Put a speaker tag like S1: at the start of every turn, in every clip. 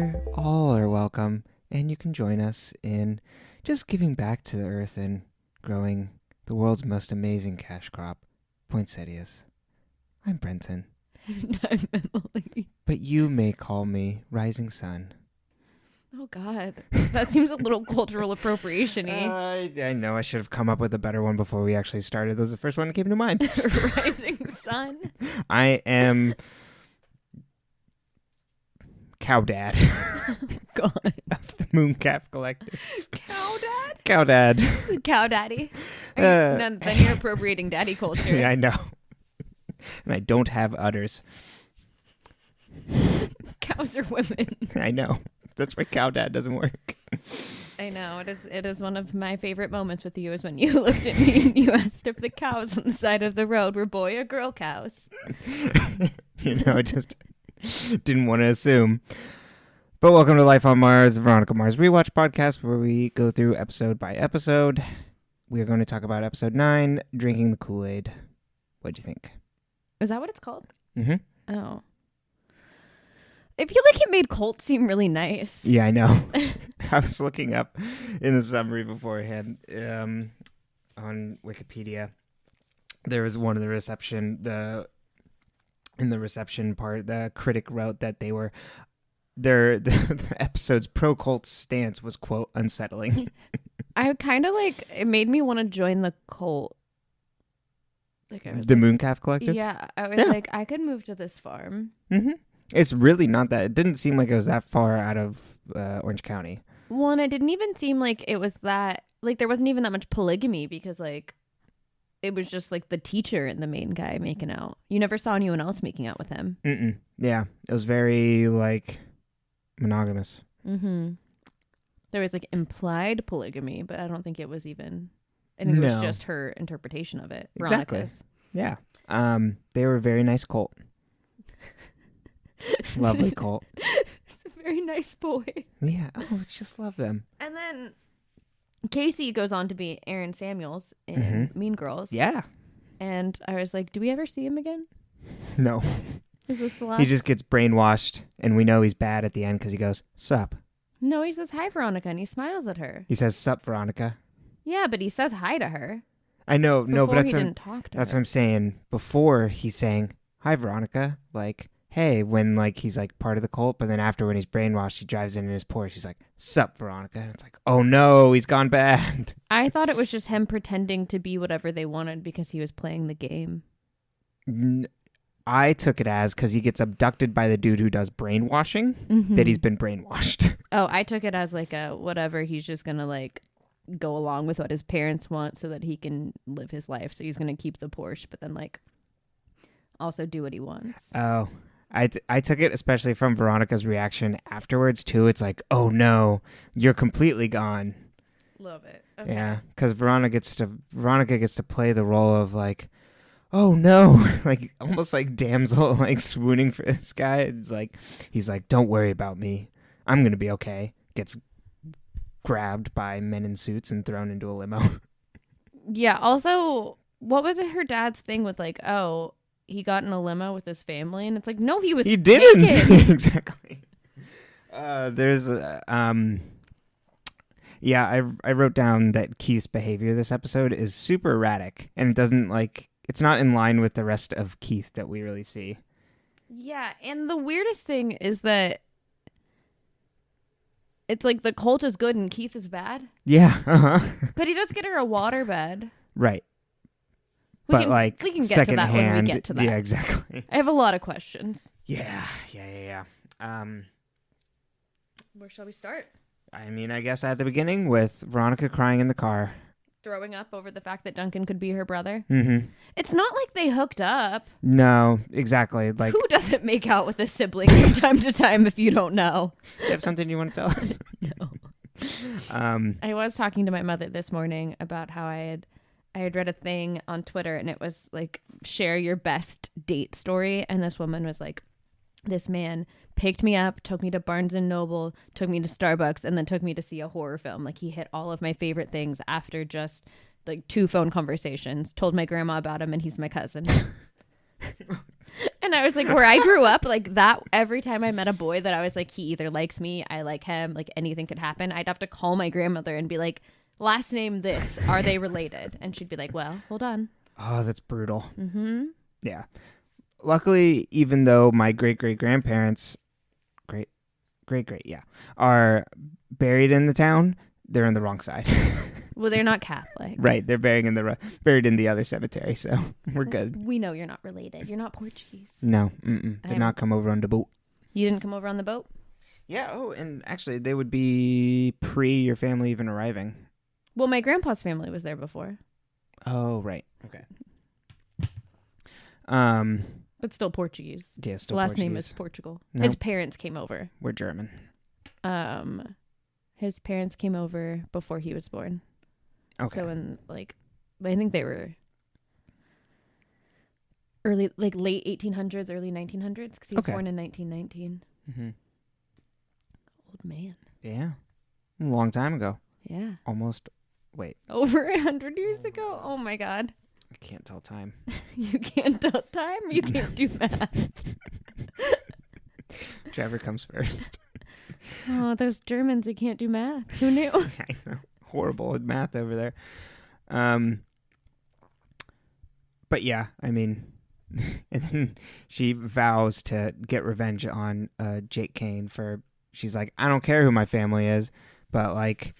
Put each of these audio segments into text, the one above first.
S1: where all are welcome and you can join us in just giving back to the earth and growing the world's most amazing cash crop, poinsettias. I'm Brenton.
S2: And I'm Emily.
S1: But you may call me Rising Sun.
S2: Oh, God. That seems a little cultural appropriation-y.
S1: I know I should have come up with a better one before we actually started. That was the first one that came to mind.
S2: Rising Sun.
S1: I am Cow Dad.
S2: God.
S1: Of the Mooncalf Collective.
S2: Cow Dad?
S1: Cow Dad.
S2: Cow Daddy. Then you're appropriating daddy culture.
S1: Yeah, I know. And I don't have udders.
S2: Cows are women.
S1: I know. That's why Cow Dad doesn't work.
S2: I know. It is one of my favorite moments with you is when you looked at me and you asked if the cows on the side of the road were boy or girl cows.
S1: I just didn't want to assume. But welcome to Life on Mars, the Veronica Mars Rewatch podcast, where we go through episode by episode. We are going to talk about episode 9, Drinking the Kool-Aid. What'd you think?
S2: Is that what it's called?
S1: Mm-hmm.
S2: Oh. I feel like it made Colt seem really nice.
S1: Yeah, I know. I was looking up in the summary beforehand on Wikipedia. There was one of the reception part, the critic wrote that they were the episode's pro Colt stance was, quote, unsettling.
S2: I kind of it made me want to join the cult. The
S1: Mooncalf Collective?
S2: Yeah, I was I could move to this farm.
S1: Mm-hmm. It's really not that. It didn't seem like it was that far out of Orange County.
S2: Well, and it didn't even seem like it was that, there wasn't even that much polygamy because, it was just, the teacher and the main guy making out. You never saw anyone else making out with him.
S1: Mm-mm. Yeah, it was very, monogamous.
S2: Mm-hmm. There was, implied polygamy, but I don't think it was even... I think it was just her interpretation of it.
S1: Exactly.
S2: Veronica's.
S1: Yeah. They were a very nice cult. Lovely cult.
S2: It's a very nice boy.
S1: Yeah. Oh, I just love them.
S2: And then Casey goes on to be Aaron Samuels in Mean Girls.
S1: Yeah.
S2: And I was like, do we ever see him again?
S1: No.
S2: Is this the last?
S1: He just gets brainwashed, and we know he's bad at the end because he goes, sup.
S2: No, he says hi, Veronica, and he smiles at her.
S1: He says, sup, Veronica.
S2: Yeah, but he says hi to her.
S1: I know. No, but
S2: he didn't talk to
S1: that's
S2: her.
S1: what I'm saying. Before, he's saying, hi, Veronica. Hey, when he's part of the cult, but then after when he's brainwashed, he drives in his Porsche. He's like, sup, Veronica. And it's like, oh no, he's gone bad.
S2: I thought it was just him pretending to be whatever they wanted because he was playing the game.
S1: I took it as because he gets abducted by the dude who does brainwashing, that he's been brainwashed.
S2: Oh, I took it as a whatever. He's just going to go along with what his parents want so that he can live his life. So he's going to keep the Porsche, but then also do what he wants.
S1: Oh, I took it especially from Veronica's reaction afterwards too. It's like, oh no, you're completely gone.
S2: Love it. Okay.
S1: Yeah, because Veronica gets to play the role of oh no, almost like damsel, swooning for this guy. It's he's like, don't worry about me, I'm gonna be okay. Gets grabbed by men in suits and thrown into a limo. Yeah.
S2: Also, what was it her dad's thing with he got in a limo with his family, and it's no, he
S1: didn't.
S2: Exactly.
S1: There's I wrote down that Keith's behavior this episode is super erratic, and it doesn't it's not in line with the rest of Keith that we really see.
S2: Yeah, and the weirdest thing is that it's the cult is good and Keith is bad.
S1: Yeah,
S2: But he does get her a water bed.
S1: Right.
S2: We can get to that when we get to that.
S1: Yeah, exactly.
S2: I have a lot of questions.
S1: Yeah.
S2: Where shall we start?
S1: I mean, I guess at the beginning with Veronica crying in the car.
S2: Throwing up over the fact that Duncan could be her brother.
S1: Mm-hmm.
S2: It's not like they hooked up.
S1: No, exactly.
S2: Who doesn't make out with a sibling from time to time if you don't know?
S1: You have something you want to tell us?
S2: No. I was talking to my mother this morning about how I had read a thing on Twitter, and it was share your best date story. And this woman was like, this man picked me up, took me to Barnes and Noble, took me to Starbucks, and then took me to see a horror film. He hit all of my favorite things after just 2 phone conversations, told my grandma about him, and he's my cousin. And And I was like, where I grew up, like that, every time I met a boy that I was like, he either likes me, I like him, like anything could happen, I'd have to call my grandmother and be like, last name this, are they related? And she'd be like, well, hold on.
S1: Oh, that's brutal.
S2: Mm-hmm.
S1: Yeah. Luckily, even though my great-great-grandparents, yeah, are buried in the town, they're in the wrong side.
S2: Well, they're not Catholic.
S1: Right. They're buried in the other cemetery, so we're good.
S2: We know you're not related. You're not Portuguese.
S1: No. Did not come over on the boat.
S2: You didn't come over on the boat?
S1: Yeah. Oh, and actually, they would be pre your family even arriving.
S2: Well, my grandpa's family was there before.
S1: Oh, right. Okay.
S2: But still Portuguese.
S1: Yeah, still
S2: His last
S1: Portuguese.
S2: name is Portugal.
S1: Nope.
S2: His parents came over.
S1: We're German.
S2: His parents came over before he was born.
S1: Okay.
S2: So in like, I think they were late 1800s, early 1900s, because he was born in 1919.
S1: Mm-hmm.
S2: Old man.
S1: Yeah. A long time ago.
S2: Yeah.
S1: Almost. Wait.
S2: Over 100 years ago? Oh my God.
S1: I can't tell time.
S2: You can't tell time? You can't do math.
S1: Trevor comes first.
S2: Oh, those Germans, they can't do math. Who knew?
S1: I know. Horrible at math over there. But yeah, I mean, and then she vows to get revenge on Jake Kane for, she's like, I don't care who my family is, but like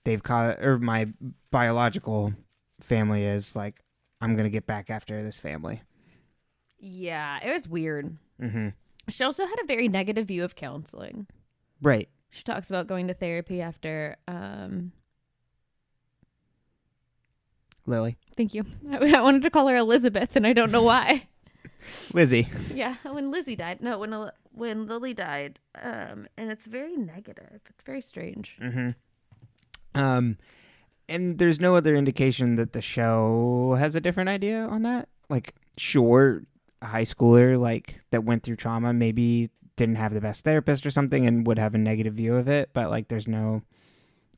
S1: they've caught, or my biological family is, like, I'm going to get back after this family.
S2: Yeah, it was weird.
S1: Mm-hmm.
S2: She also had a very negative view of counseling.
S1: Right.
S2: She talks about going to therapy after,
S1: Lily.
S2: thank you. I wanted to call her Elizabeth, and I don't know why.
S1: Lizzie.
S2: Yeah, when Lizzie died. No, when Lily died. And it's very negative. It's very strange.
S1: Mm-hmm. And there's no other indication that the show has a different idea on that. Like, sure, a high schooler like that went through trauma maybe didn't have the best therapist or something and would have a negative view of it, but like there's no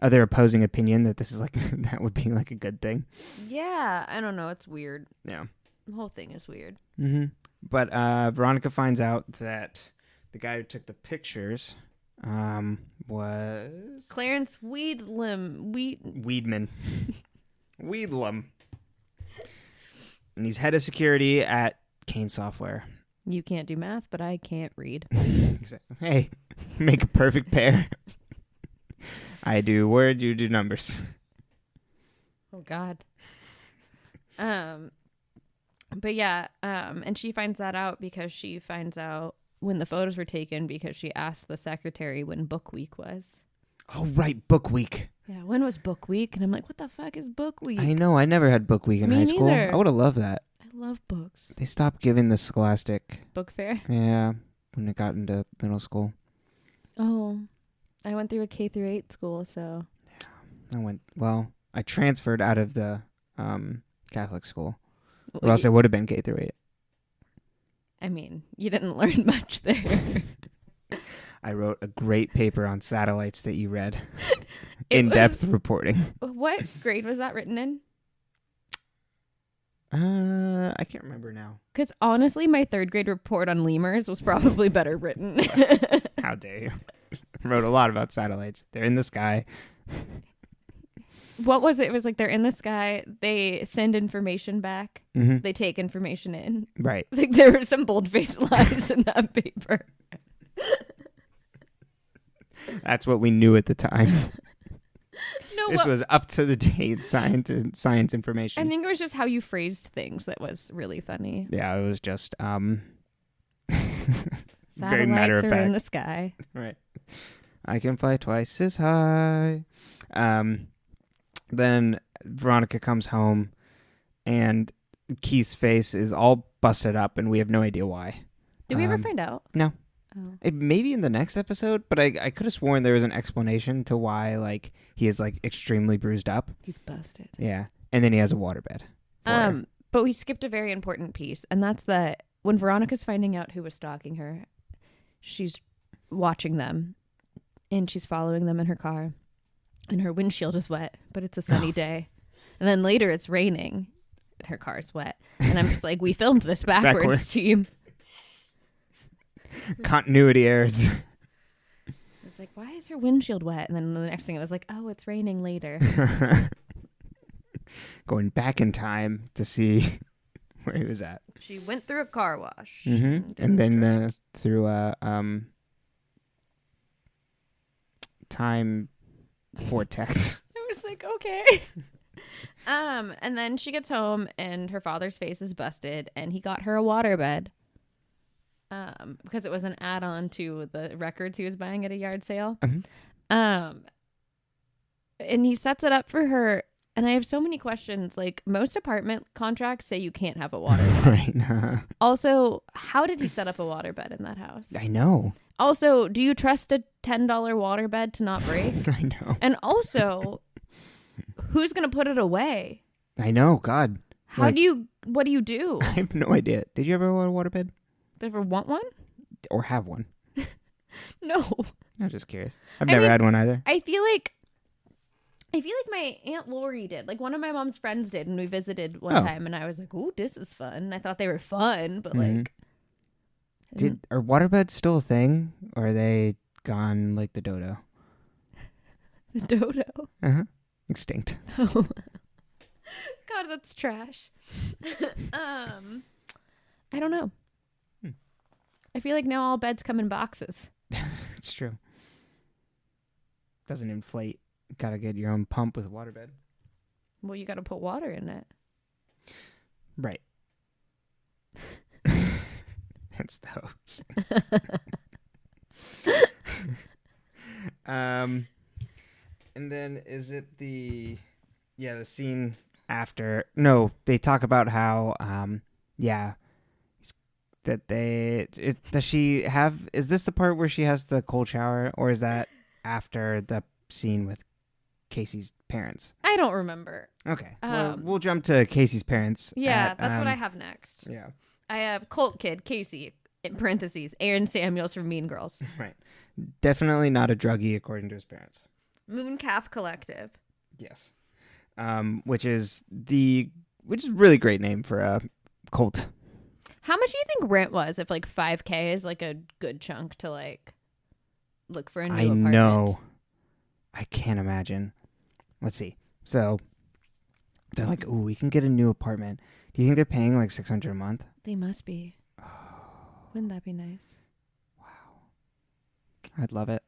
S1: other opposing opinion that this is like that would be like a good thing.
S2: Yeah, I don't know. It's weird.
S1: Yeah.
S2: The whole thing is weird.
S1: Mm-hmm. But Veronica finds out that the guy who took the pictures was
S2: Clarence Weedlam.
S1: Weedman. Weedlam. And he's head of security at Kane Software.
S2: You can't do math, but I can't read.
S1: Exactly. Hey, make a perfect pair. I do words, you do numbers.
S2: Oh God. But yeah, and she finds that out because she finds out when the photos were taken because she asked the secretary when book week was.
S1: Oh, right, book week.
S2: Yeah, when was book week? And I'm like, what the fuck is book week?
S1: I know, I never had book week in
S2: Me
S1: high school.
S2: neither.
S1: I would have loved that.
S2: I love books.
S1: They stopped giving the Scholastic.
S2: Book fair?
S1: Yeah, when it got into middle school.
S2: Oh, I went through a K through 8 school, so.
S1: I transferred out of the Catholic school. Or else it would have been K through 8.
S2: I mean, you didn't learn much there.
S1: I wrote a great paper on satellites that you read. In-depth reporting.
S2: What grade was that written in?
S1: I can't remember now.
S2: Because honestly, my 3rd grade report on lemurs was probably better written.
S1: How dare you? Wrote a lot about satellites. They're in the sky.
S2: What was it? It was like they're in the sky. They send information back.
S1: Mm-hmm.
S2: They take information in.
S1: Right.
S2: Like there were some bold-faced lies in that paper.
S1: That's what we knew at the time.
S2: No,
S1: This was up to the date science information.
S2: I think it was just how you phrased things that was really funny.
S1: Yeah, it was just very
S2: Satellites
S1: matter of
S2: are
S1: fact.
S2: in the sky.
S1: Right. I can fly twice as high. Then Veronica comes home and Keith's face is all busted up and we have no idea why.
S2: Did we ever find out?
S1: No.
S2: Oh.
S1: It maybe in the next episode, but I could have sworn there was an explanation to why like he is like extremely bruised up.
S2: He's busted.
S1: Yeah. And then he has a waterbed.
S2: But we skipped a very important piece, and that's that when Veronica's finding out who was stalking her, she's watching them and she's following them in her car. And her windshield is wet, but it's a sunny day. And then later it's raining and her car's wet. And I'm just like, we filmed this backwards, team.
S1: Continuity errors.
S2: It's like, why is her windshield wet? And then the next thing it was like, oh, it's raining later.
S1: Going back in time to see where he was at.
S2: She went through a car wash.
S1: And then through a time vortex.
S2: I was like, okay. And then she gets home and her father's face is busted and he got her a waterbed. Because it was an add-on to the records he was buying at a yard sale. And he sets it up for her. And I have so many questions. Like, most apartment contracts say you can't have a waterbed.
S1: Right.
S2: Also, how did he set up a waterbed in that house?
S1: I know.
S2: Also, do you trust a $10 waterbed to not break?
S1: I know.
S2: And also, who's going to put it away?
S1: I know. God.
S2: What do you do?
S1: I have no idea. Did you ever want a waterbed?
S2: Did you ever want one?
S1: Or have one?
S2: No.
S1: I'm just curious. I've never had one either.
S2: I feel like my Aunt Lori did. Like, one of my mom's friends did, and we visited one time, and I was like, "Ooh, this is fun." I thought they were fun, but like,
S1: are waterbeds still a thing, or are they gone like the dodo?
S2: The dodo.
S1: Extinct.
S2: Oh. God, that's trash. I don't know. I feel like now all beds come in boxes.
S1: It's true. Doesn't inflate. Gotta get your own pump with a waterbed.
S2: Well, you gotta put water in it.
S1: Right. That's the host. And then is it the scene after? No, they talk about how does she have? Is this the part where she has the cold shower, or is that after the scene with Casey's parents?
S2: I don't remember.
S1: Okay. Well, we'll jump to Casey's parents.
S2: Yeah, that's what I have next.
S1: Yeah.
S2: I have cult kid Casey, in parentheses, Aaron Samuels from Mean Girls.
S1: Right. Definitely not a druggie according to his parents.
S2: Mooncalf Collective.
S1: Yes. Which is a really great name for a cult.
S2: How much do you think rent was if like 5K is like a good chunk to like look for a new apartment?
S1: I know. I can't imagine. Let's see. So they're like, "Ooh, we can get a new apartment." Do you think they're paying like $600 a month?
S2: They must be. Wouldn't that be nice?
S1: Wow. I'd love it.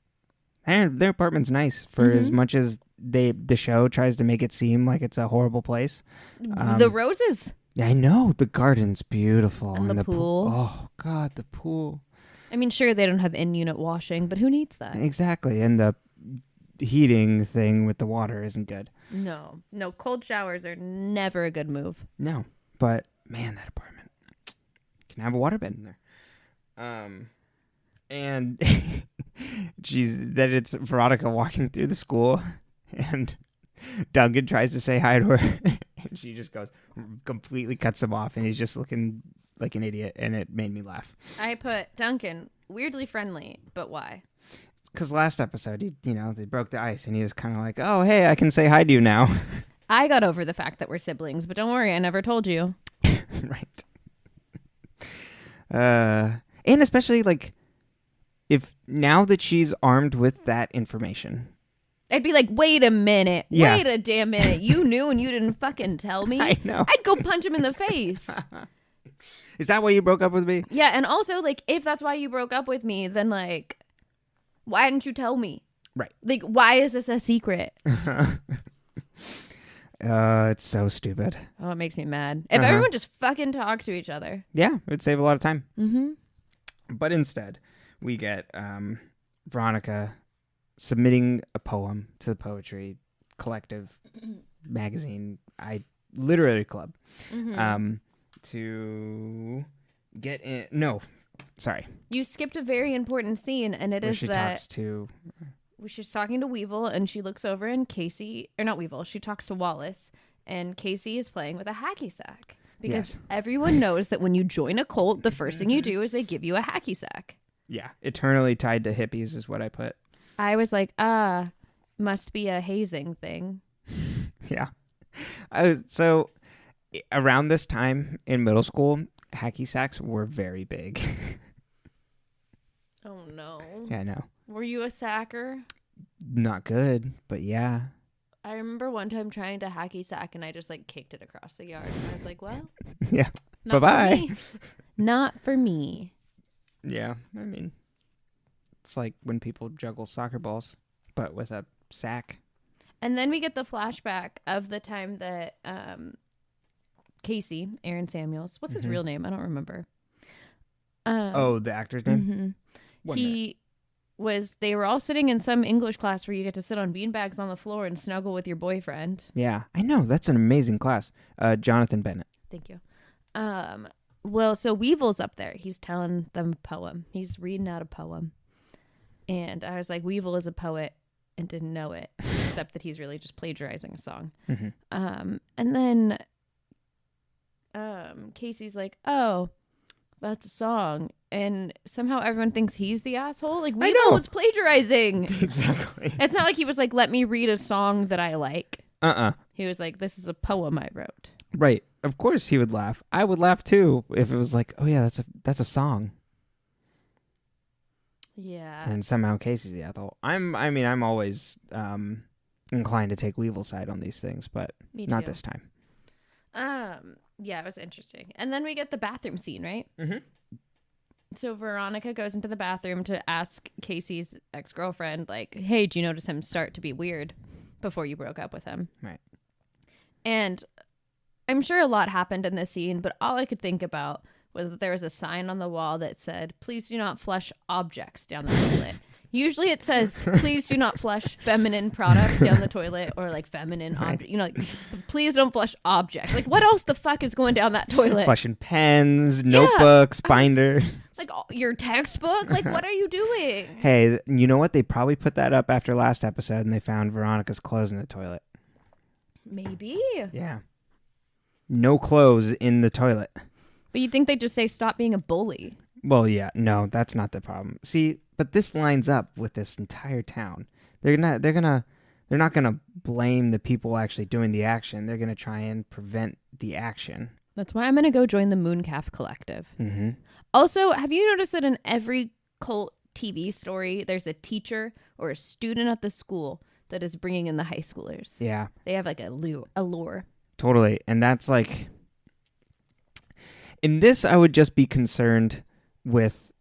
S1: And their apartment's nice for as much as the show tries to make it seem like it's a horrible place.
S2: The roses.
S1: Yeah, I know. The garden's beautiful.
S2: And the pool.
S1: Oh, God, the pool.
S2: I mean, sure, they don't have in-unit washing, but who needs that?
S1: Exactly. And the heating thing with the water isn't good.
S2: No, cold showers are never a good move.
S1: No, but man, that apartment can have a waterbed in there. And it's Veronica walking through the school, and Duncan tries to say hi to her, and she just completely cuts him off, and he's just looking like an idiot, and it made me laugh.
S2: I put Duncan weirdly friendly, but why?
S1: Because last episode, they broke the ice, and he was kind of like, "Oh, hey, I can say hi to you now."
S2: I got over the fact that we're siblings, but don't worry, I never told you.
S1: Right. And especially like, if now that she's armed with that information,
S2: I'd be like, wait a minute.
S1: Yeah.
S2: Wait a damn minute. You knew and you didn't fucking tell me?
S1: I know.
S2: I'd go punch him in the face.
S1: Is that why you broke up with me?
S2: Yeah, and also, like, if that's why you broke up with me, then, like, why didn't you tell me?
S1: Right.
S2: Like, why is this a secret?
S1: It's so stupid.
S2: Oh, it makes me mad. If everyone just fucking talked to each other.
S1: Yeah, it would save a lot of time.
S2: Mm-hmm.
S1: But instead, we get Veronica submitting a poem to the Poetry Collective magazine, literary club, to get in. No, sorry.
S2: You skipped a very important scene, and it is that she's talking to Weevil, and she looks over, and Casey, or not Weevil, she talks to Wallace, and Casey is playing with a hacky sack. Because everyone knows that when you join a cult, the first thing you do is they give you a hacky sack.
S1: Yeah, eternally tied to hippies is what I put.
S2: I was like, must be a hazing thing.
S1: Yeah. So around this time in middle school, hacky sacks were very big.
S2: Oh, no.
S1: Yeah, I know.
S2: Were you a sacker?
S1: Not good, but yeah.
S2: I remember one time trying to hacky sack and I just like kicked it across the yard. And I was like, well,
S1: Yeah.
S2: not
S1: Bye-bye.
S2: for me. Not for me.
S1: Yeah, I mean, it's like when people juggle soccer balls, but with a sack.
S2: And then we get the flashback of the time that Casey, Aaron Samuels, what's his real name? I don't remember.
S1: The actor's name?
S2: They were all sitting in some English class where you get to sit on beanbags on the floor and snuggle with your boyfriend.
S1: Yeah, I know. That's an amazing class. Jonathan Bennett.
S2: Thank you. Well, so Weevil's up there. He's telling them a poem. He's reading out a poem. And I was like, Weevil is a poet and didn't know it, except that he's really just plagiarizing a song. And then Casey's like, oh, that's a song. And somehow everyone thinks he's the asshole. Like, Weevil was plagiarizing.
S1: Exactly.
S2: It's not like he was like, let me read a song that I like. He was like, this is a poem I wrote.
S1: Right. Of course he would laugh. I would laugh too if it was like, oh yeah, that's a song.
S2: Yeah.
S1: And somehow Casey's the asshole. I'm always inclined to take Weevil's side on these things, but not this time.
S2: Yeah, it was interesting. And then we get the bathroom scene, right? So Veronica goes into the bathroom to ask Casey's ex-girlfriend, like, hey, do you notice him start to be weird before you broke up with him?
S1: Right.
S2: And I'm sure a lot happened in this scene, but all I could think about was that there was a sign on the wall that said, please do not flush objects down the toilet. Usually it says, please do not flush feminine products down the toilet, or like feminine objects. You know, like, please don't flush objects. Like, what else the fuck is going down that toilet?
S1: Flushing pens, notebooks, binders.
S2: Like, your textbook? Like, what are you doing?
S1: Hey, you know what? They probably put that up after last episode and they found Veronica's clothes in the toilet.
S2: Maybe.
S1: Yeah. No clothes in the toilet.
S2: But you'd think they'd just say, stop being a bully.
S1: Well, yeah, no, that's not the problem. See, but this lines up with this entire town. They're not gonna blame the people actually doing the action. They're gonna try and prevent the action.
S2: That's why I'm gonna go join the Mooncalf Collective. Also, have you noticed that in every cult TV story, there's a teacher or a student at the school that is bringing in the high schoolers?
S1: Yeah,
S2: they have like a lure.
S1: Totally, and that's like. In this, I would just be concerned with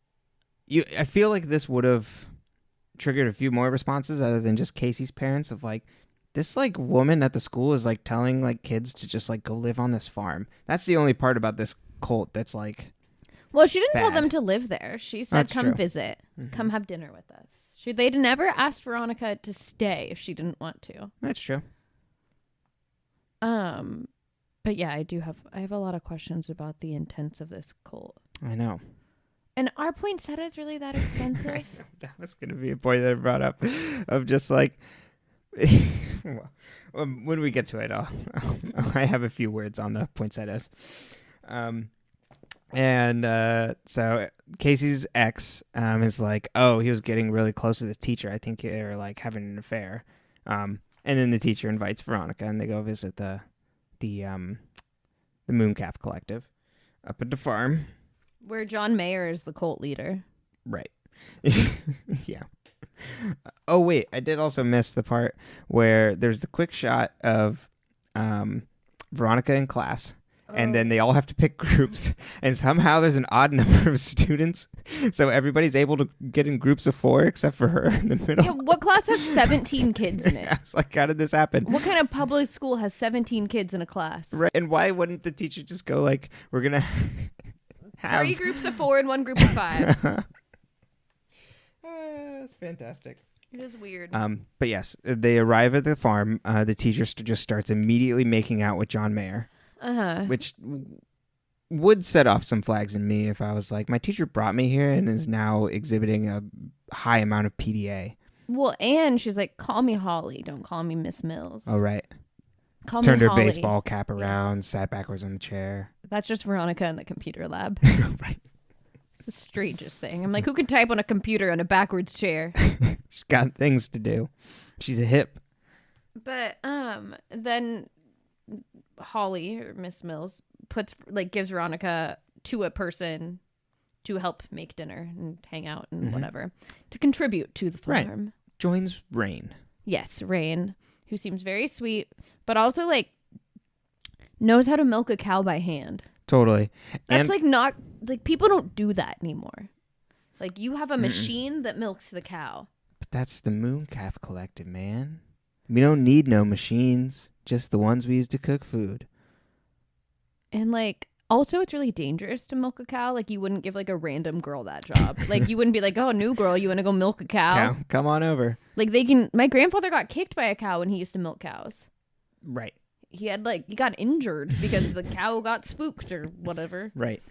S1: you. I feel like this would have triggered a few more responses other than just Casey's parents of like, this like woman at the school is like telling like kids to just like go live on this farm. That's the only part about this cult that's like.
S2: Well, she didn't tell
S1: bad.
S2: them to live there. She said, come visit, come have dinner with us. They'd never asked Veronica to stay if she didn't want to.
S1: That's true.
S2: But yeah, I have a lot of questions about the intents of this cult.
S1: I know.
S2: And are poinsettias really that expensive?
S1: I know. That was going to be a point that I brought up of just like, when we get to it, I have a few words on the poinsettias. So Casey's ex is like, oh, he was getting really close to this teacher. I think they're like having an affair. And then the teacher invites Veronica and they go visit the Mooncalf Collective up at the farm
S2: where John Mayer is the cult leader.
S1: Right. Yeah. Oh wait, I did also miss the part where there's the quick shot of Veronica in class. And then they all have to pick groups, and somehow there's an odd number of students, so everybody's able to get in groups of 4 except for her in the middle.
S2: Yeah, what class has 17 kids in it?
S1: Yeah, it's like, how did this happen?
S2: What kind of public school has 17 kids in a class?
S1: Right, and why wouldn't the teacher just go like, we're gonna have
S2: 3 groups of 4 and 1 group of 5?
S1: It's fantastic.
S2: It is weird.
S1: But yes, they arrive at the farm. The teacher just starts immediately making out with John Mayer. Which would set off some flags in me if I was like, my teacher brought me here and is now exhibiting a high amount of PDA.
S2: Well, and she's like, call me Holly. Don't call me Miss Mills.
S1: Oh, right.
S2: Turned
S1: her
S2: Holly.
S1: Baseball cap around, sat backwards in the chair.
S2: That's just Veronica in the computer lab.
S1: Right.
S2: It's the strangest thing. I'm like, who can type on a computer in a backwards chair?
S1: She's got things to do. She's a hip.
S2: But then Holly or Miss Mills gives Veronica to a person to help make dinner and hang out and whatever, to contribute to the farm.
S1: Right. Joins Rain.
S2: Yes, Rain, who seems very sweet, but also like knows how to milk a cow by hand.
S1: Totally.
S2: That's
S1: and
S2: like not like people don't do that anymore. Like you have a machine that milks the cow.
S1: But that's the Moon Calf Collective, man. We don't need no machines, just the ones we use to cook food.
S2: And like also it's really dangerous to milk a cow. Like you wouldn't give like a random girl that job. Like you wouldn't be like, "Oh, new girl, you want to go milk a cow?"
S1: Come on over.
S2: Like my grandfather got kicked by a cow when he used to milk cows.
S1: Right.
S2: He got injured because the cow got spooked or whatever.
S1: Right.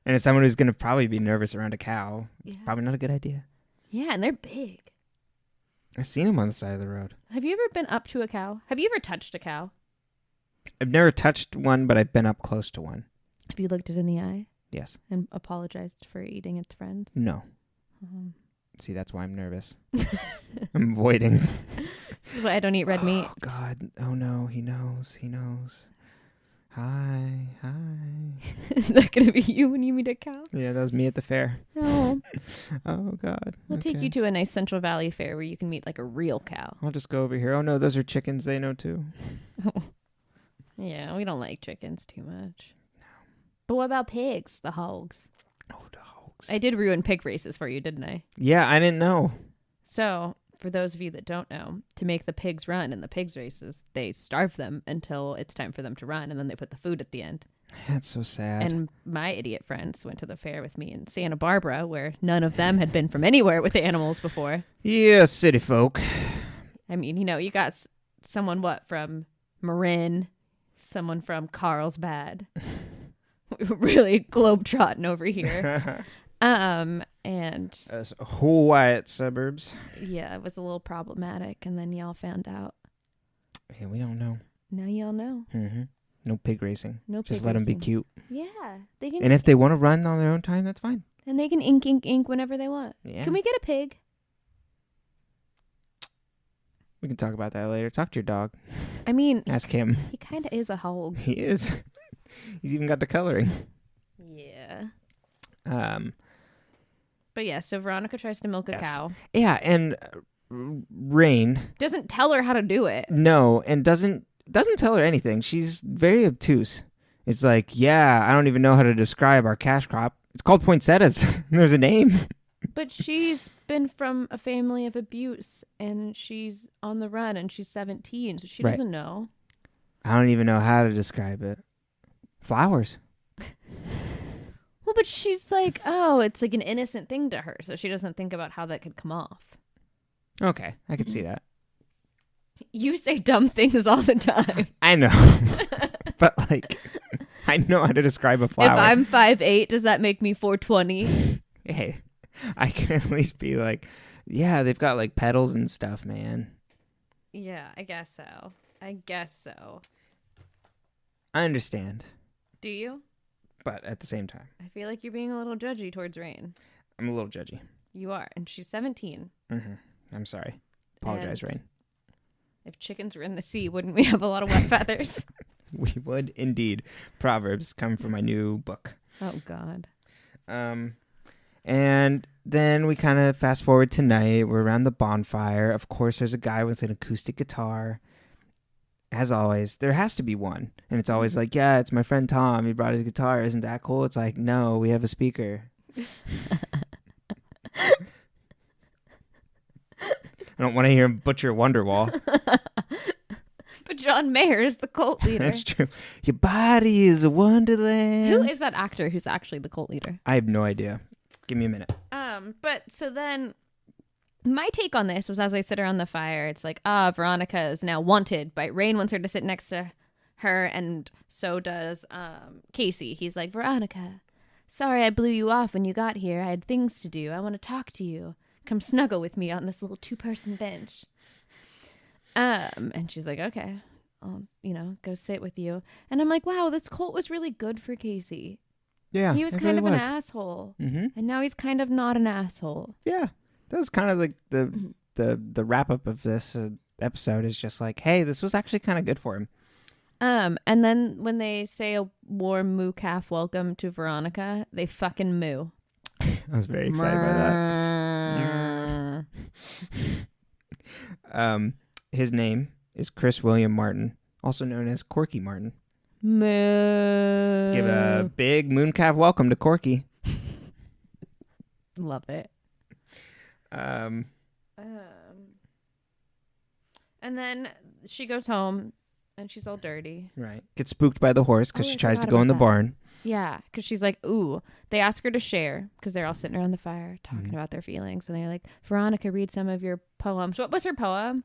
S1: And as someone who's going to probably be nervous around a cow, it's probably not a good idea.
S2: Yeah, and they're big.
S1: I've seen them on the side of the road.
S2: Have you ever been up to a cow? Have you ever touched a cow?
S1: I've never touched one, but I've been up close to one.
S2: Have you looked it in the eye?
S1: Yes.
S2: And apologized for eating its friends?
S1: No. See, that's why I'm nervous. I'm avoiding.
S2: This is why I don't eat red meat.
S1: Oh, God. Oh, no. He knows. He knows. Hi.
S2: Is that going to be you when you meet a cow?
S1: Yeah, that was me at the fair.
S2: No.
S1: Oh, God.
S2: We'll take you to a nice Central Valley fair where you can meet like a real cow.
S1: I'll just go over here. Oh, no, those are chickens. They know, too.
S2: Yeah, we don't like chickens too much. No. But what about pigs? The hogs.
S1: Oh, the hogs.
S2: I did ruin pig races for you, didn't I?
S1: Yeah, I didn't know.
S2: So, for those of you that don't know, to make the pigs run in the pigs races, they starve them until it's time for them to run, and then they put the food at the end.
S1: That's so sad.
S2: And my idiot friends went to the fair with me in Santa Barbara, where none of them had been from anywhere with animals before.
S1: Yeah, city folk.
S2: I mean, you got someone, from Marin, someone from Carlsbad. We were really globetrotting over here. And
S1: As Hawaii suburbs.
S2: yeah, it was a little problematic, and then y'all found out.
S1: Yeah, we don't know.
S2: Now y'all know.
S1: Mm-hmm. No pig racing.
S2: No pig
S1: Just let them be
S2: racing.
S1: cute.
S2: Yeah, they can.
S1: And if they want to run on their own time, that's fine.
S2: And they can ink whenever they want.
S1: Yeah.
S2: Can we get a pig?
S1: We can talk about that later. Talk to your dog.
S2: I mean,
S1: Ask him.
S2: he kind of is a hog.
S1: He is. He's even got the coloring.
S2: Yeah.
S1: But
S2: yeah, so Veronica tries to milk a cow.
S1: Yeah, and Rain
S2: Doesn't tell her how to do it.
S1: no, and doesn't tell her anything. She's very obtuse. It's like, yeah, I don't even know how to describe our cash crop. It's called poinsettias. There's a name.
S2: But she's been from a family of abuse, and she's on the run, and she's 17, so she doesn't know.
S1: I don't even know how to describe it. Flowers.
S2: Well, but she's like, oh, it's like an innocent thing to her, so she doesn't think about how that could come off.
S1: Okay, I could see that.
S2: You say dumb things all the time.
S1: I know. But like, I know how to describe a flower.
S2: If I'm 5'8", does that make me 420?
S1: Hey, I can at least be like, yeah, they've got like petals and stuff, man.
S2: Yeah, I guess so.
S1: I understand.
S2: Do you?
S1: But at the same time,
S2: I feel like you're being a little judgy towards Rain.
S1: I'm a little judgy.
S2: You are, and she's 17.
S1: Mm-hmm. I'm sorry. Apologize,
S2: And
S1: Rain.
S2: If chickens were in the sea, wouldn't we have a lot of wet feathers?
S1: We would indeed. Proverbs come from my new book.
S2: Oh, God.
S1: And then we kind of fast forward to night. We're around the bonfire. Of course, there's a guy with an acoustic guitar. As always, there has to be one. And it's always like, yeah, it's my friend Tom. He brought his guitar. Isn't that cool? It's like, no, we have a speaker. I don't want to hear him butcher Wonderwall.
S2: But John Mayer is the cult leader.
S1: That's true. Your body is a wonderland.
S2: Who is that actor who's actually the cult leader?
S1: I have no idea. Give me a minute.
S2: But so then my take on this was, as I sit around the fire, it's like, Veronica is now wanted, but Rain wants her to sit next to her, and so does Casey. He's like, Veronica, sorry I blew you off when you got here. I had things to do. I want to talk to you. Come snuggle with me on this little 2-person bench. And she's like, okay, I'll, go sit with you. And I'm like, wow, this cult was really good for Casey.
S1: Yeah,
S2: he was kind of an asshole, and now he's kind of not an asshole.
S1: Yeah, that was kind of like the wrap up of this episode. Is just like, hey, this was actually kind of good for him.
S2: And then when they say a warm moo calf welcome to Veronica, they fucking moo.
S1: I was very excited by that. His name is Chris William Martin, also known as Corky Martin.
S2: Moo.
S1: Give a big mooncalf welcome to Corky.
S2: Love it. And then she goes home and she's all dirty.
S1: Right. Gets spooked by the horse because she tries to go in the barn.
S2: Yeah, because she's like, ooh. They ask her to share because they're all sitting around the fire talking about their feelings. And they're like, Veronica, read some of your poems. What was her poem?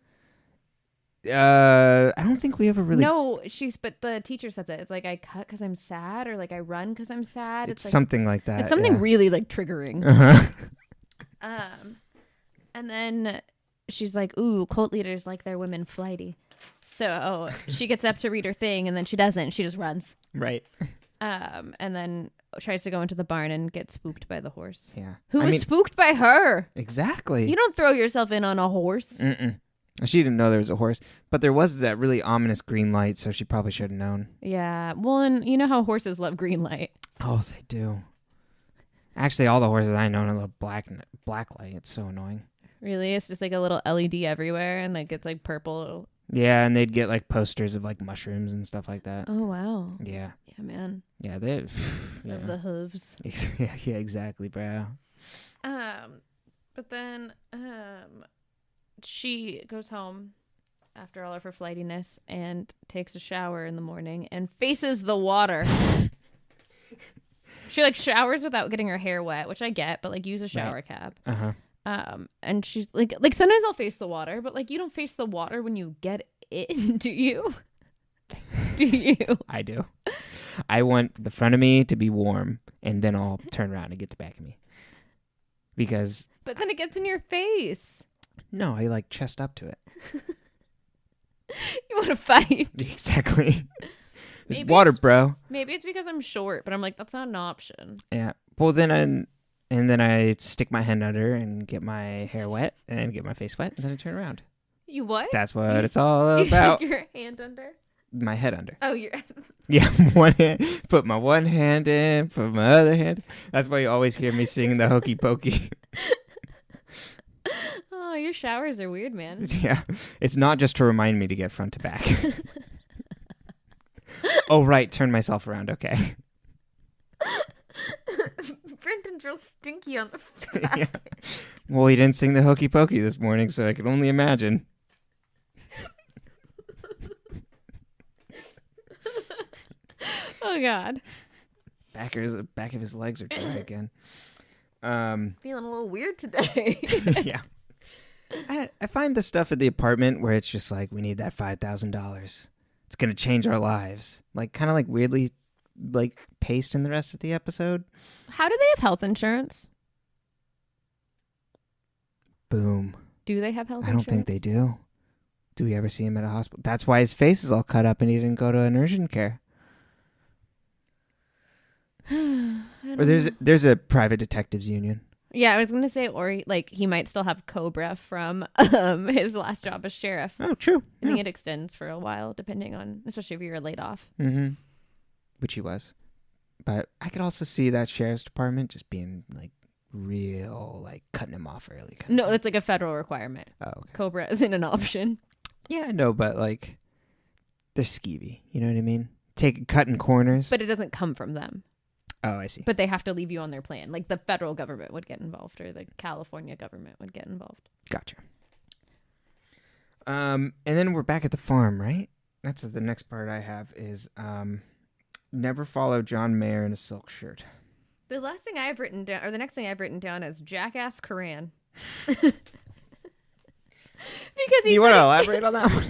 S1: I don't think we ever really...
S2: No, but the teacher says it. It's like, I cut because I'm sad, or like I run because I'm sad.
S1: It's like, something like that.
S2: It's something really like triggering. And then she's like, ooh, cult leaders like their women flighty. So she gets up to read her thing, and then she doesn't. She just runs.
S1: Right.
S2: And then tries to go into the barn and get spooked by the horse.
S1: Yeah.
S2: Who was spooked by her?
S1: Exactly.
S2: You don't throw yourself in on a horse.
S1: Mm-mm. She didn't know there was a horse, but there was that really ominous green light, so she probably should have known.
S2: Yeah. Well, and you know how horses love green light.
S1: Oh, they do. Actually, all the horses I know love black light. It's so annoying.
S2: Really? It's just like a little LED everywhere, and like it's like purple.
S1: Yeah, and they'd get like posters of like mushrooms and stuff like that.
S2: Oh, wow.
S1: Yeah.
S2: Yeah, man.
S1: Yeah, they...
S2: Of the hooves.
S1: Yeah, exactly, bro.
S2: But then, she goes home after all of her flightiness and takes a shower in the morning and faces the water. She like showers without getting her hair wet, which I get, but like use a shower cap. And she's like sometimes I'll face the water, but like you don't face the water when you get in, do you? Do you?
S1: I do. I want the front of me to be warm, and then I'll turn around and get the back of me. But
S2: then it gets in your face.
S1: No, I like chest up to it.
S2: You want to fight?
S1: Exactly. There's water, bro.
S2: Maybe it's because I'm short, but I'm like, that's not an option.
S1: Yeah. Well, then I stick my hand under and get my hair wet and get my face wet, and then I turn around.
S2: You what?
S1: That's what it's all about.
S2: You stick your hand under?
S1: My head under.
S2: Oh, you're...
S1: Yeah, one hand. Put my one hand in, put my other hand. That's why you always hear me singing the Hokey Pokey.
S2: Oh, your showers are weird, man.
S1: Yeah. It's not just to remind me to get front to back. Oh, right. Turn myself around. Okay.
S2: Brendan's real stinky on the back.
S1: Yeah. Well, he didn't sing the Hokey Pokey this morning, so I can only imagine.
S2: Oh, God.
S1: Back of his legs are dry again.
S2: Feeling a little weird today.
S1: Yeah. I find the stuff at the apartment where it's just like, we need that $5,000. It's going to change our lives. Like, kind of like weirdly like paced in the rest of the episode.
S2: How do they have health insurance?
S1: Boom.
S2: Do they have health
S1: I
S2: insurance?
S1: don't think they do. Do we ever see him at a hospital? That's why his face is all cut up and he didn't go to an urgent care. Or there's a private detectives union.
S2: Yeah, I was gonna say, or like he might still have Cobra from his last job as sheriff.
S1: Oh, true.
S2: I think it extends for a while, depending on, especially if you're laid off.
S1: Mm-hmm. Which he was. But I could also see that sheriff's department just being like real, like cutting him off early.
S2: No, it's like a federal requirement.
S1: Oh, okay.
S2: Cobra isn't an option.
S1: Yeah, no, but like they're skeevy. You know what I mean? Cutting corners.
S2: But it doesn't come from them.
S1: Oh, I see.
S2: But they have to leave you on their plan. Like the federal government would get involved, or the California government would get involved.
S1: Gotcha. And then we're back at the farm, right? That's the next part I have is never follow John Mayer in a silk shirt.
S2: The last thing I've written down, or the next thing I've written down, is Jackass Koran.
S1: Because you want to elaborate on that one?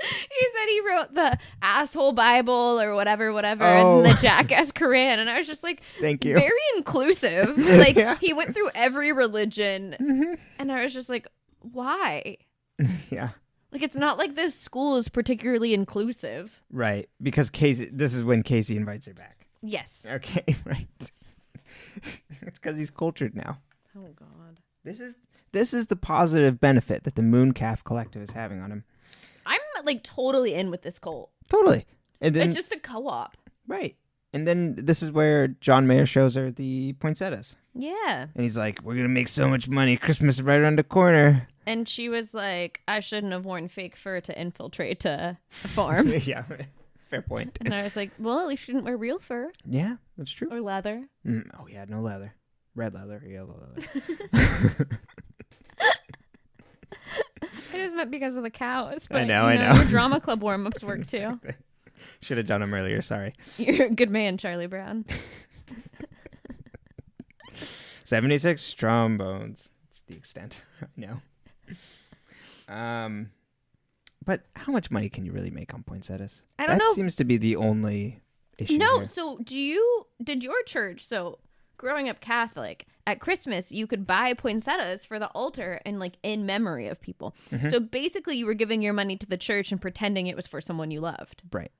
S2: He said he wrote the asshole Bible or whatever, and the Jackass Koran. And I was just like,
S1: thank you.
S2: Very inclusive. Like,
S1: yeah.
S2: He went through every religion.
S1: Mm-hmm.
S2: And I was just like, why?
S1: Yeah.
S2: Like, it's not like this school is particularly inclusive. Right.
S1: Because this is when Casey invites her back.
S2: Yes.
S1: Okay, right. It's because he's cultured now.
S2: Oh, God.
S1: This is the positive benefit that the Mooncalf Collective is having on him.
S2: I'm like totally in with this cult.
S1: Totally. And then,
S2: it's just a co-op.
S1: Right. And then this is where John Mayer shows her the poinsettias.
S2: Yeah.
S1: And he's like, we're going to make so much money. Christmas is right around the corner.
S2: And she was like, I shouldn't have worn fake fur to infiltrate a farm.
S1: Yeah, fair point.
S2: And I was like, well, at least she didn't wear real fur.
S1: Yeah, that's true.
S2: Or leather.
S1: Oh, yeah, no leather. Red leather, yellow leather.
S2: I just meant because of the cows. But,
S1: I know.
S2: Your drama club warm-ups work too.
S1: Should have done them earlier, sorry.
S2: You're a good man, Charlie Brown.
S1: 76 trombones. That's the extent. I know. But how much money can you really make on poinsettias?
S2: I don't know.
S1: That seems to be the only issue.
S2: No,
S1: here.
S2: so did your church, so growing up Catholic, at Christmas you could buy poinsettias for the altar and like in memory of people.
S1: Mm-hmm.
S2: So basically you were giving your money to the church and pretending it was for someone you loved.
S1: Right.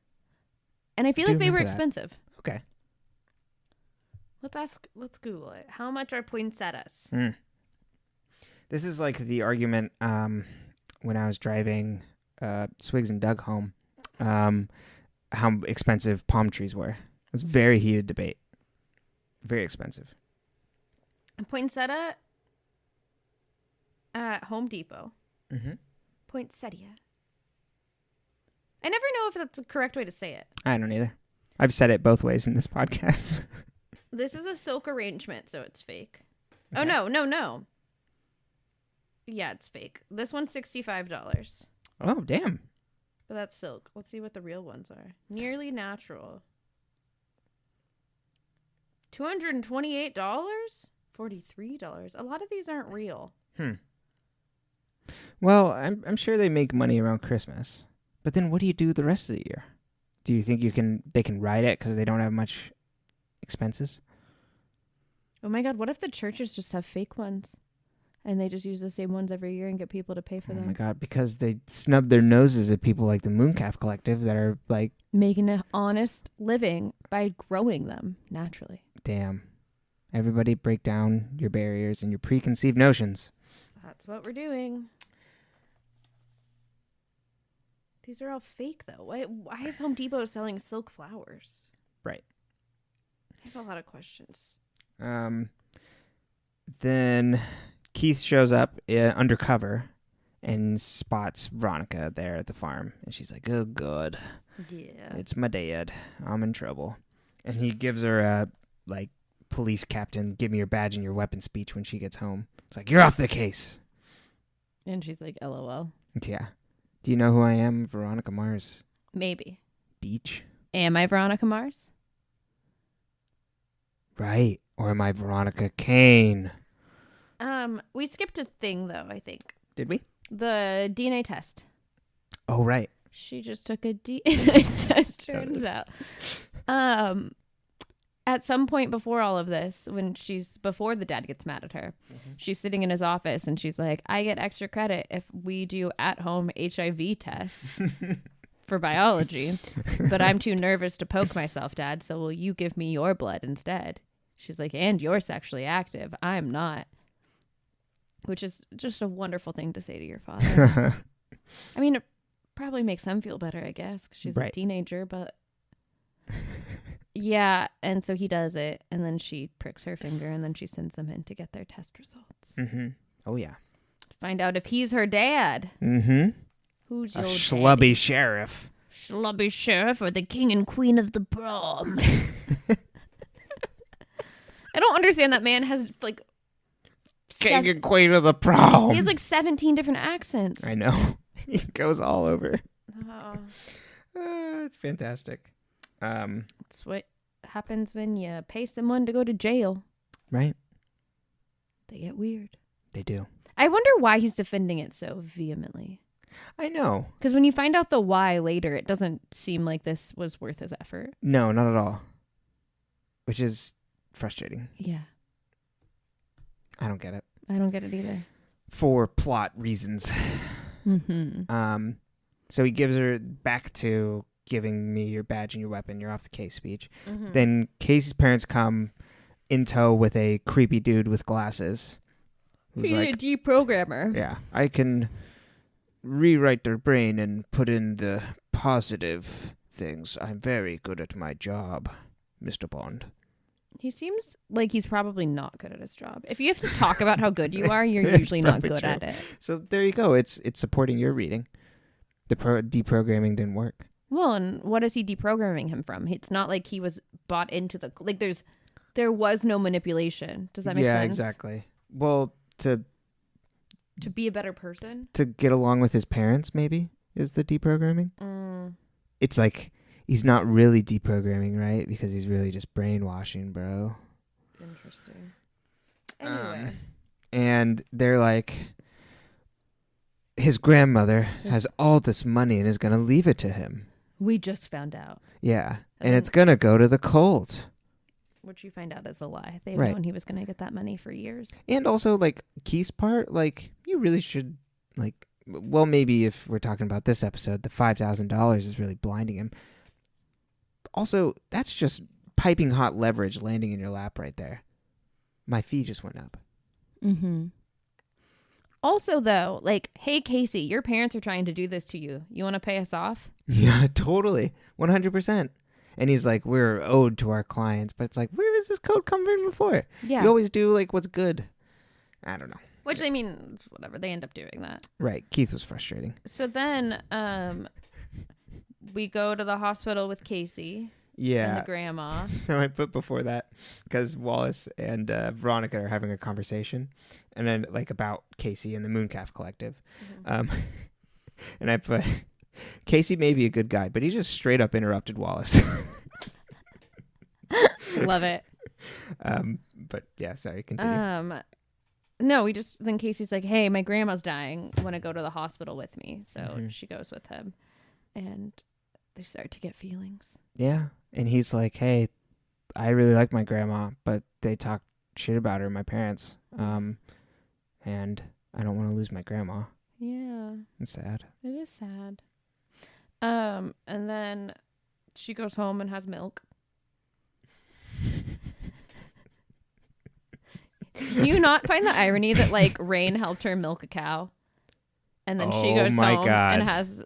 S2: And I feel like they were
S1: remember that.
S2: expensive.
S1: Okay.
S2: Let's Google it. How much are poinsettias?
S1: This is like the argument when I was driving Swigs and Doug home, how expensive palm trees were. It was a very heated debate. Very expensive.
S2: A poinsettia at Home Depot.
S1: Mm-hmm.
S2: Poinsettia. I never know if that's the correct way to say it.
S1: I don't either. I've said it both ways in this podcast.
S2: This is a silk arrangement, so it's fake.
S1: Okay.
S2: Oh, no. Yeah, it's fake. This one's $65.
S1: Oh, damn.
S2: But that's silk. Let's see what the real ones are. Nearly natural. $228? $43. A lot of these aren't real.
S1: Well, I'm sure they make money around Christmas. But then what do you do the rest of the year? Do you think they can ride it because they don't have much expenses?
S2: Oh my God, what if the churches just have fake ones? And they just use the same ones every year and get people to pay for them?
S1: Oh my God, because they snub their noses at people like the Mooncalf Collective that are like...
S2: making an honest living by growing them naturally.
S1: Damn. Everybody break down your barriers and your preconceived notions.
S2: That's what we're doing. These are all fake, though. Why is Home Depot selling silk flowers?
S1: Right.
S2: I have a lot of questions.
S1: Then Keith shows up undercover and spots Veronica there at the farm. And she's like, oh, God.
S2: Yeah.
S1: It's my dad. I'm in trouble. And he gives her a, like, police captain, give me your badge and your weapon speech when she gets home. It's like, you're off the case.
S2: And she's like, LOL.
S1: Yeah. Do you know who I am? Veronica Mars.
S2: Maybe.
S1: Beach?
S2: Am I Veronica Mars?
S1: Right. Or am I Veronica Kane?
S2: We skipped a thing, though, I think.
S1: Did we?
S2: The DNA test.
S1: Oh, right.
S2: She just took a DNA test, turns out. At some point before all of this, before the dad gets mad at her, she's sitting in his office and she's like, I get extra credit if we do at-home HIV tests for biology, but I'm too nervous to poke myself, Dad, so will you give me your blood instead? She's like, and you're sexually active. I'm not. Which is just a wonderful thing to say to your father. I mean, it probably makes them feel better, I guess, 'cause she's a teenager, but... Yeah, and so he does it, and then she pricks her finger, and then she sends them in to get their test results.
S1: Mm-hmm. Oh, yeah.
S2: To find out if he's her dad.
S1: Mm-hmm.
S2: Who's
S1: a
S2: your
S1: schlubby
S2: daddy?
S1: sheriff.
S2: Schlubby sheriff or the king and queen of the prom? I don't understand that man has, like...
S1: King and queen of the prom.
S2: He has, like, 17 different accents.
S1: I know. He goes all over.
S2: Oh.
S1: It's fantastic.
S2: That's what happens when you pay someone to go to jail.
S1: Right.
S2: They get weird.
S1: They do.
S2: I wonder why he's defending it so vehemently.
S1: I know.
S2: Because when you find out the why later, it doesn't seem like this was worth his effort.
S1: No, not at all. Which is frustrating.
S2: Yeah.
S1: I don't get it.
S2: I don't get it either.
S1: For plot reasons.
S2: Mm-hmm.
S1: So he gives her back to giving me your badge and your weapon, you're off the case speech.
S2: Mm-hmm.
S1: Then Casey's parents come in tow with a creepy dude with glasses.
S2: He's like, a deprogrammer.
S1: Yeah, I can rewrite their brain and put in the positive things. I'm very good at my job, Mr. Bond.
S2: He seems like he's probably not good at his job. If you have to talk about how good you are, you're usually not good
S1: true.
S2: at it.
S1: So there you go. It's supporting your reading. The deprogramming didn't work.
S2: Well, and what is he deprogramming him from? It's not like he was bought into there was no manipulation. Does that make sense?
S1: Yeah, exactly. Well, to
S2: be a better person?
S1: To get along with his parents, maybe, is the deprogramming. It's like he's not really deprogramming, right? Because he's really just brainwashing, bro.
S2: Interesting. Anyway.
S1: And they're like, his grandmother has all this money and is going to leave it to him.
S2: We just found out.
S1: Yeah. And it's going to go to the cult.
S2: Which you find out is a lie. They've known he was going to get that money for years.
S1: And also, like, Keith's part, like, you really should, like, well, maybe if we're talking about this episode, the $5,000 is really blinding him. Also, that's just piping hot leverage landing in your lap right there. My fee just went up.
S2: Mm-hmm. Also, though, like, hey, Casey, your parents are trying to do this to you. You want to pay us off?
S1: Yeah, totally. 100%. And he's like, we're owed to our clients. But it's like, where has this code come from before?
S2: Yeah.
S1: You always do, like, what's good. I don't know.
S2: Which, I mean, it's whatever. They end up doing that.
S1: Right. Keith was frustrating.
S2: So then we go to the hospital with Casey.
S1: Yeah.
S2: And the grandma.
S1: So I put before that, because Wallace and Veronica are having a conversation. And then, like, about Casey and the Mooncalf Collective. Mm-hmm. And I put... Casey may be a good guy, but he just straight up interrupted Wallace.
S2: Love it.
S1: But yeah, sorry, continue.
S2: No, then Casey's like, hey, my grandma's dying. Want to go to the hospital with me? So she goes with him, and they start to get feelings.
S1: Yeah, and he's like, hey, I really like my grandma, but they talk shit about her, my parents, and I don't want to lose my grandma.
S2: Yeah,
S1: it's sad.
S2: It is sad. And then she goes home and has milk. Do you not find the irony that, like, Rain helped her milk a cow, and then she goes home and has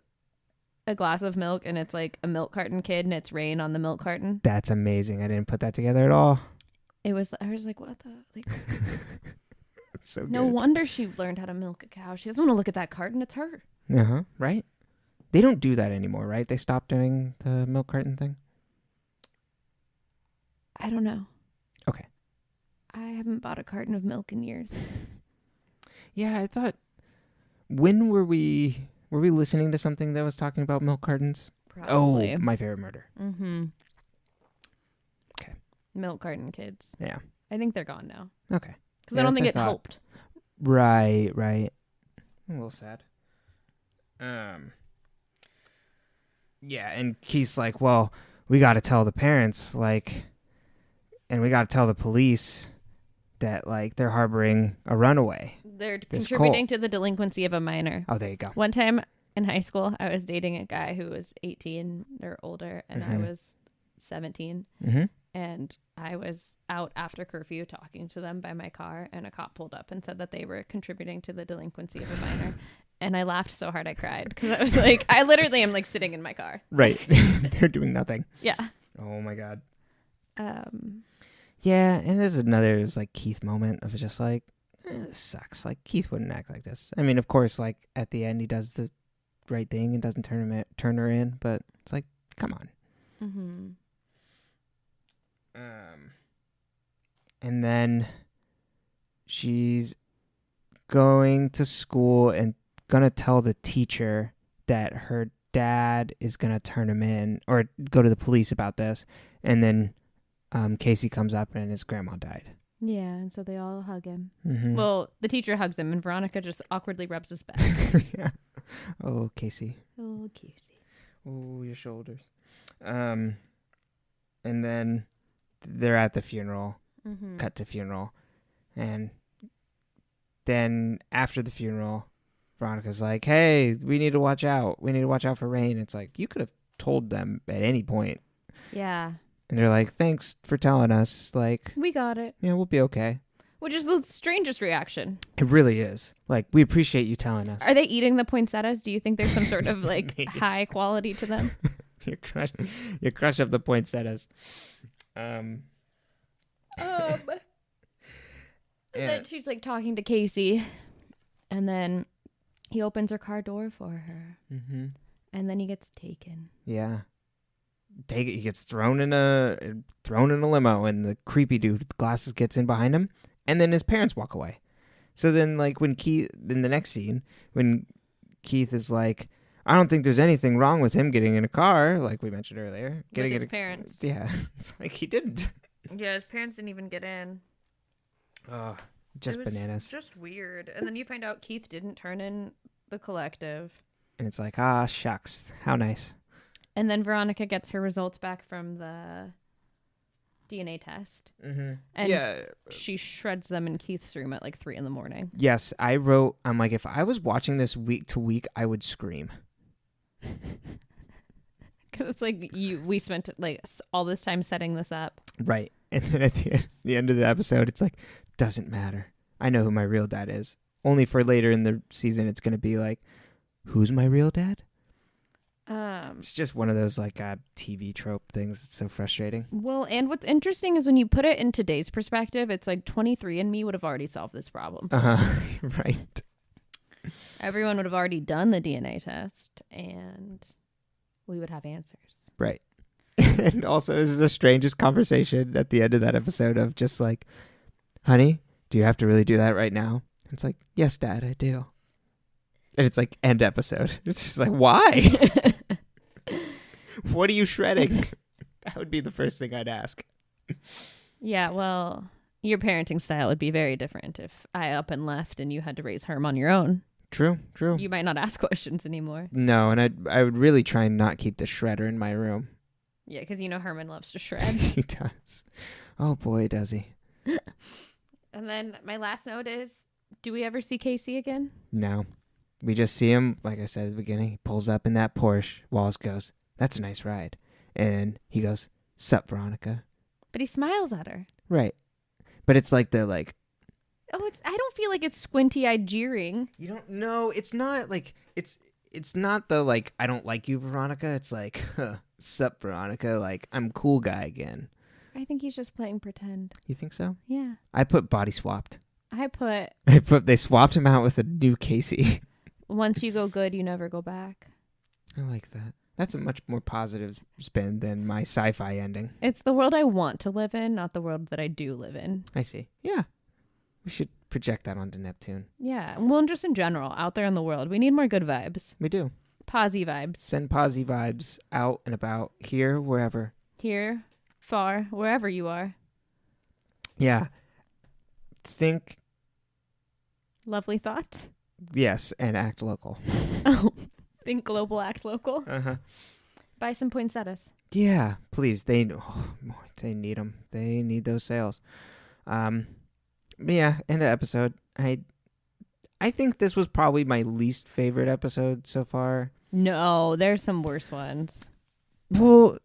S2: a glass of milk, and it's like a milk carton kid, and it's Rain on the milk carton?
S1: That's amazing. I didn't put that together at all.
S2: I was like, what the? Like,
S1: so good.
S2: No wonder she learned how to milk a cow. She doesn't want to look at that carton. It's her.
S1: Right. They don't do that anymore, right? They stopped doing the milk carton thing?
S2: I don't know.
S1: Okay.
S2: I haven't bought a carton of milk in years.
S1: Yeah, I thought... When were we listening to something that was talking about milk cartons?
S2: Probably.
S1: Oh, My Favorite Murder.
S2: Mm-hmm.
S1: Okay.
S2: Milk carton kids.
S1: Yeah.
S2: I think they're gone now.
S1: Okay.
S2: Because I don't think it helped.
S1: Right. I'm a little sad. Yeah, and Keith's like, well, we got to tell the parents, like, and we got to tell the police that, like, they're harboring a runaway.
S2: They're contributing to the delinquency of a minor.
S1: Oh, there you go.
S2: One time in high school, I was dating a guy who was 18 or older, and I was 17.
S1: Mm-hmm.
S2: And I was out after curfew talking to them by my car, and a cop pulled up and said that they were contributing to the delinquency of a minor. And I laughed so hard I cried, because I was like, I literally am, like, sitting in my car.
S1: Right. They're doing nothing.
S2: Yeah.
S1: Oh, my God. Yeah, and there's another, it was like Keith moment of just like, this sucks. Like, Keith wouldn't act like this. I mean, of course, like, at the end, he does the right thing and doesn't turn her in, but it's like, come on.
S2: Mm-hmm.
S1: And then she's going to school and gonna tell the teacher that her dad is gonna turn him in or go to the police about this. And then Casey comes up and his grandma died.
S2: Yeah, and so they all hug him.
S1: Mm-hmm.
S2: Well, the teacher hugs him, and Veronica just awkwardly rubs his back.
S1: Yeah. Oh, Casey.
S2: Oh, Casey.
S1: Oh, your shoulders. And then they're at the funeral.
S2: Mm-hmm.
S1: Cut to funeral. And then after the funeral, Veronica's like, hey, we need to watch out. We need to watch out for Rain. It's like, you could have told them at any point.
S2: Yeah.
S1: And they're like, thanks for telling us. Like,
S2: we got it.
S1: Yeah, we'll be okay.
S2: Which is the strangest reaction.
S1: It really is. Like, we appreciate you telling us.
S2: Are they eating the poinsettias? Do you think there's some sort of, like, high quality to them?
S1: You crush up the poinsettias.
S2: And then she's like talking to Casey, and then he opens her car door for her, and then he gets taken.
S1: Yeah, he gets thrown in a limo, and the creepy dude with glasses gets in behind him, and then his parents walk away. So then, like in the next scene, when Keith is like, I don't think there's anything wrong with him getting in a car, like we mentioned earlier.
S2: With his parents.
S1: Yeah, it's like he didn't.
S2: Yeah, his parents didn't even get in.
S1: Just bananas.
S2: Just weird. And then you find out Keith didn't turn in the collective.
S1: And it's like, shucks, how nice.
S2: And then Veronica gets her results back from the DNA test. And she shreds them in Keith's room at like 3 a.m.
S1: Yes, I'm like, if I was watching this week to week, I would scream.
S2: Because it's like we spent like all this time setting this up.
S1: Right. And then at the end of the episode, it's like, doesn't matter. I know who my real dad is. Only for later in the season, it's going to be like, who's my real dad? It's just one of those like TV trope things. It's so frustrating.
S2: Well, and what's interesting is when you put it in today's perspective, it's like 23andMe would have already solved this problem.
S1: Right.
S2: Everyone would have already done the DNA test, and we would have answers.
S1: Right. And also, this is the strangest conversation at the end of that episode of just like, honey, do you have to really do that right now? And it's like, yes, Dad, I do. And it's like, end episode. It's just like, why? What are you shredding? That would be the first thing I'd ask.
S2: Yeah, well, your parenting style would be very different if I up and left and you had to raise Herm on your own.
S1: True.
S2: You might not ask questions anymore.
S1: No, and I would really try and not keep the shredder in my room.
S2: Yeah, because you know Herman loves to shred.
S1: He does. Oh, boy, does he.
S2: And then my last note is, do we ever see Casey again?
S1: No. We just see him, like I said at the beginning, he pulls up in that Porsche. Wallace goes, that's a nice ride. And he goes, sup, Veronica.
S2: But he smiles at her.
S1: Right. But it's like the, like...
S2: Oh, I don't feel like it's squinty-eyed jeering.
S1: You don't know. It's not like... It's not the, like, I don't like you, Veronica. It's like, sup, Veronica. Like, I'm cool guy again.
S2: I think he's just playing pretend.
S1: You think so?
S2: Yeah.
S1: I put body swapped. They swapped him out with a new Casey.
S2: Once you go good, you never go back.
S1: I like that. That's a much more positive spin than my sci-fi ending.
S2: It's the world I want to live in, not the world that I do live in.
S1: I see. Yeah. We should project that onto Neptune.
S2: Yeah. Well, and just in general, out there in the world, we need more good vibes.
S1: We do.
S2: Posy vibes.
S1: Send posy vibes out and about, here, wherever.
S2: Here, far, wherever you are.
S1: Yeah. Think.
S2: Lovely thoughts.
S1: Yes, and act local.
S2: Oh, think global, act local. Buy some poinsettias.
S1: Yeah, please. They need them. They need those sales. Yeah, end of episode. I think this was probably my least favorite episode so far.
S2: No, there's some worse ones.
S1: Well,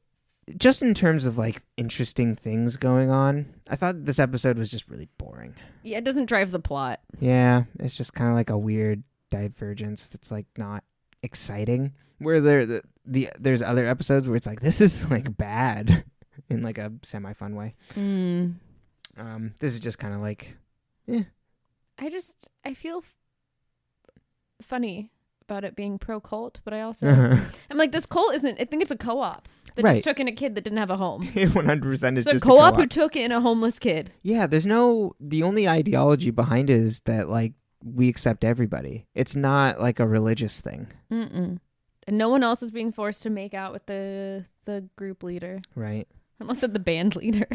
S1: just in terms of like interesting things going on, I thought this episode was just really boring.
S2: Yeah, it doesn't drive the plot.
S1: Yeah, it's just kind of like a weird divergence that's like not exciting. Where there's other episodes where it's like, this is like bad in like a semi-fun way. This is just kind of like,
S2: I feel funny about it being pro cult, but I also I'm like, this cult isn't. I think it's a co-op that just took in a kid that didn't have a home.
S1: 100% is
S2: it's
S1: just
S2: a co-op who took in a homeless kid.
S1: Yeah, the only ideology behind it is that like we accept everybody. It's not like a religious thing.
S2: And no one else is being forced to make out with the group leader.
S1: Right.
S2: I almost said the band leader.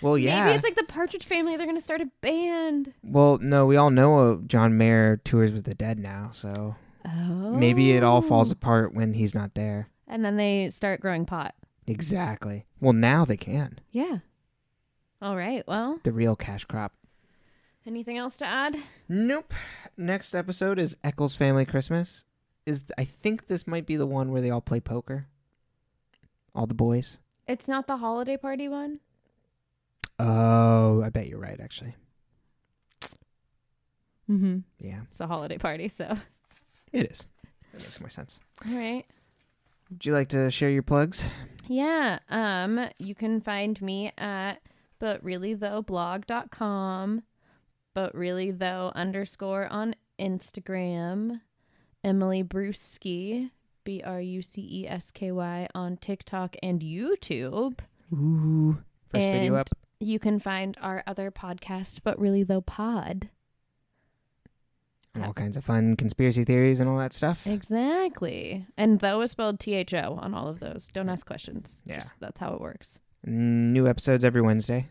S1: Well, yeah.
S2: Maybe it's like the Partridge Family. They're going to start a band.
S1: Well, no, we all know John Mayer tours with the dead now, so maybe it all falls apart when he's not there.
S2: And then they start growing pot.
S1: Exactly. Well, now they can.
S2: Yeah. All right, well.
S1: The real cash crop.
S2: Anything else to add?
S1: Nope. Next episode is Eccles Family Christmas. I think this might be the one where they all play poker. All the boys.
S2: It's not the holiday party one?
S1: Oh, I bet you're right, actually. Yeah.
S2: It's a holiday party, so.
S1: It is. That makes more sense.
S2: All right.
S1: Would you like to share your plugs?
S2: Yeah. You can find me at butreallythoughblog.com, butreallythough_ on Instagram, Emily Brusky, BRUCESKY on TikTok and YouTube.
S1: Ooh, first video up.
S2: You can find our other podcast, But Really Though Pod.
S1: And all kinds of fun conspiracy theories and all that stuff.
S2: Exactly. And though is spelled THO on all of those. Don't ask questions.
S1: Yeah.
S2: That's how it works.
S1: New episodes every Wednesday.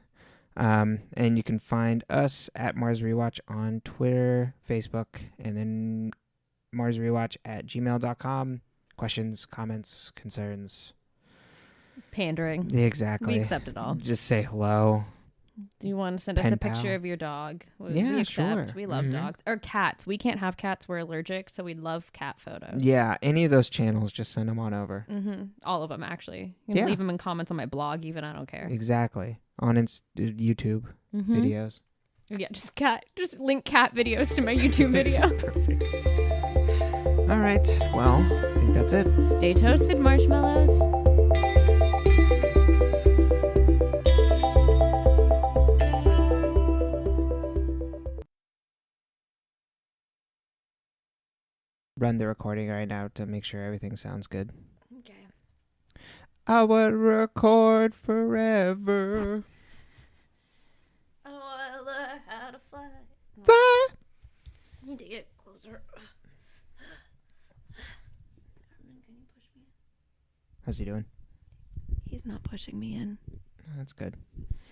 S1: And you can find us at Mars Rewatch on Twitter, Facebook, and then marsrewatch@gmail.com. Questions, comments, concerns.
S2: Pandering.
S1: Exactly.
S2: We accept it all.
S1: Just say hello.
S2: Do you want to send us a picture of your dog?
S1: Yeah,
S2: we accept.
S1: sure.
S2: We love dogs. Or cats. We can't have cats. We're allergic, so we'd love cat photos.
S1: Yeah, any of those channels, just send them on over.
S2: All of them, actually. You can leave them in comments on my blog, even. I don't care.
S1: Exactly. On YouTube videos.
S2: Yeah, just link cat videos to my YouTube video.
S1: Perfect. All right. Well, I think that's it.
S2: Stay toasted, marshmallows.
S1: Run the recording right now to make sure everything sounds good.
S2: Okay.
S1: I would record forever.
S2: I want to learn how to fly.
S1: Fly.
S2: I need to get closer. Can you push me in?
S1: How's he doing?
S2: He's not pushing me in.
S1: Oh, that's good.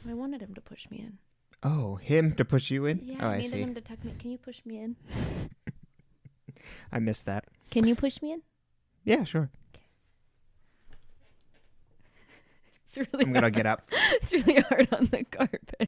S2: I wanted him to push me in.
S1: Oh, him to push you in?
S2: Yeah,
S1: oh,
S2: I
S1: I
S2: needed
S1: see.
S2: him to tuck me. Can you push me in?
S1: I missed that.
S2: Can you push me in?
S1: Yeah, sure.
S2: Okay. It's really
S1: I'm going to get up.
S2: It's really hard on the carpet.